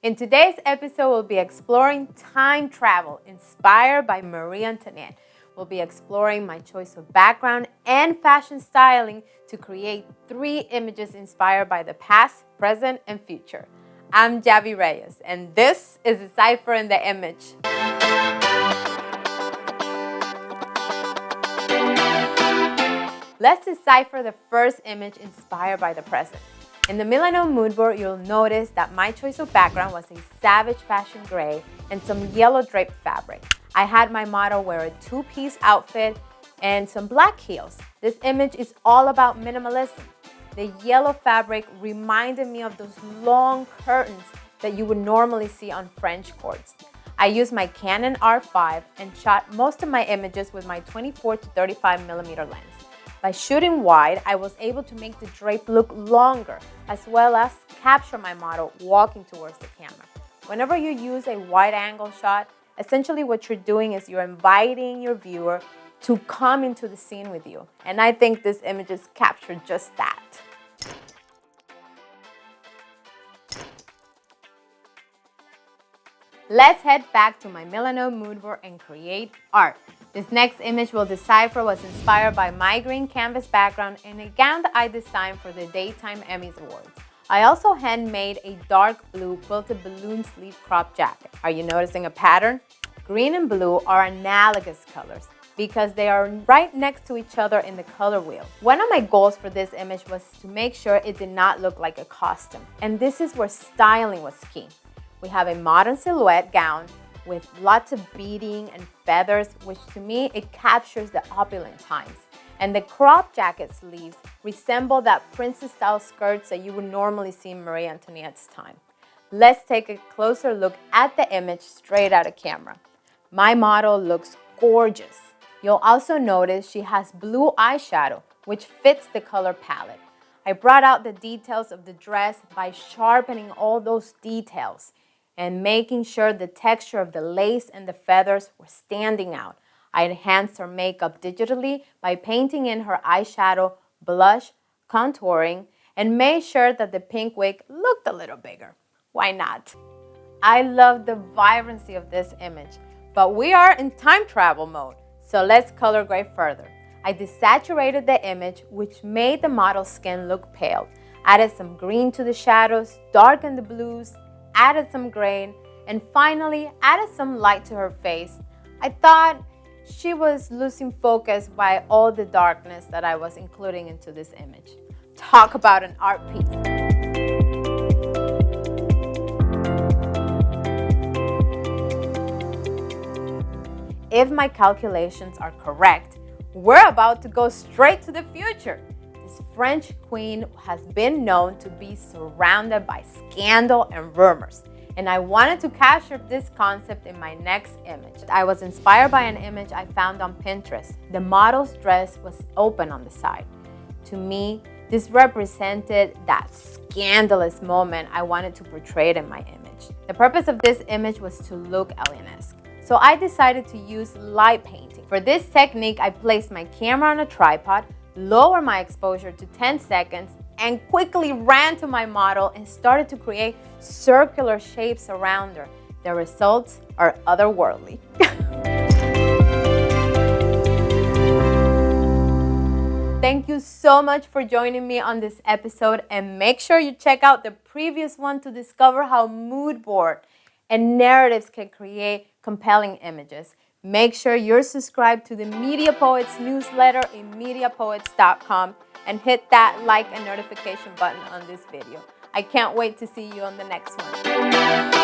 In today's episode, we'll be exploring time travel inspired by Marie Antoinette. We'll be exploring my choice of background and fashion styling to create 3 images inspired by the past, present, and future. I'm Yavi Reyes, and this is Deciphering the Image. Let's decipher the first image inspired by the present. In the Milano moodboard, you'll notice that my choice of background was a savage fashion gray and some yellow draped fabric. I had my model wear a 2-piece outfit and some black heels. This image is all about minimalism. The yellow fabric reminded me of those long curtains that you would normally see on French courts. I used my Canon R5 and shot most of my images with my 24 to 35mm lens. By shooting wide, I was able to make the drape look longer, as well as capture my model walking towards the camera. Whenever you use a wide-angle shot, essentially what you're doing is you're inviting your viewer to come into the scene with you. And I think this image has captured just that. Let's head back to my Milano moodboard and create art. This next image we'll decipher was inspired by my green canvas background and a gown that I designed for the Daytime Emmys Awards. I also handmade a dark blue quilted balloon sleeve crop jacket. Are you noticing a pattern? Green and blue are analogous colors because they are right next to each other in the color wheel. One of my goals for this image was to make sure it did not look like a costume, and this is where styling was key. We have a modern silhouette gown with lots of beading and feathers, which to me, it captures the opulent times. And the crop jacket sleeves resemble that princess-style skirts that you would normally see in Marie Antoinette's time. Let's take a closer look at the image straight out of camera. My model looks gorgeous. You'll also notice she has blue eyeshadow, which fits the color palette. I brought out the details of the dress by sharpening all those details and making sure the texture of the lace and the feathers were standing out. I enhanced her makeup digitally by painting in her eyeshadow, blush, contouring, and made sure that the pink wig looked a little bigger. Why not? I love the vibrancy of this image, but we are in time travel mode, so let's color grade further. I desaturated the image, which made the model's skin look pale. Added some green to the shadows, darkened the blues, added some gray, and finally added some light to her face. I thought she was losing focus by all the darkness that I was including into this image. Talk about an art piece. If my calculations are correct, we're about to go straight to the future. This French queen has been known to be surrounded by scandal and rumors, and I wanted to capture this concept in my next image. I was inspired by an image I found on Pinterest. The model's dress was open on the side. To me, this represented that scandalous moment I wanted to portray in my image. The purpose of this image was to look alien-esque, so I decided to use light painting. For this technique, I placed my camera on a tripod, lowered my exposure to 10 seconds, and quickly ran to my model and started to create circular shapes around her. The results are otherworldly. Thank you so much for joining me on this episode, and make sure you check out the previous one to discover how mood board and narratives can create compelling images. Make sure you're subscribed to the Media Poets newsletter in mediapoets.com and hit that like and notification button on this video. I can't wait to see you on the next one.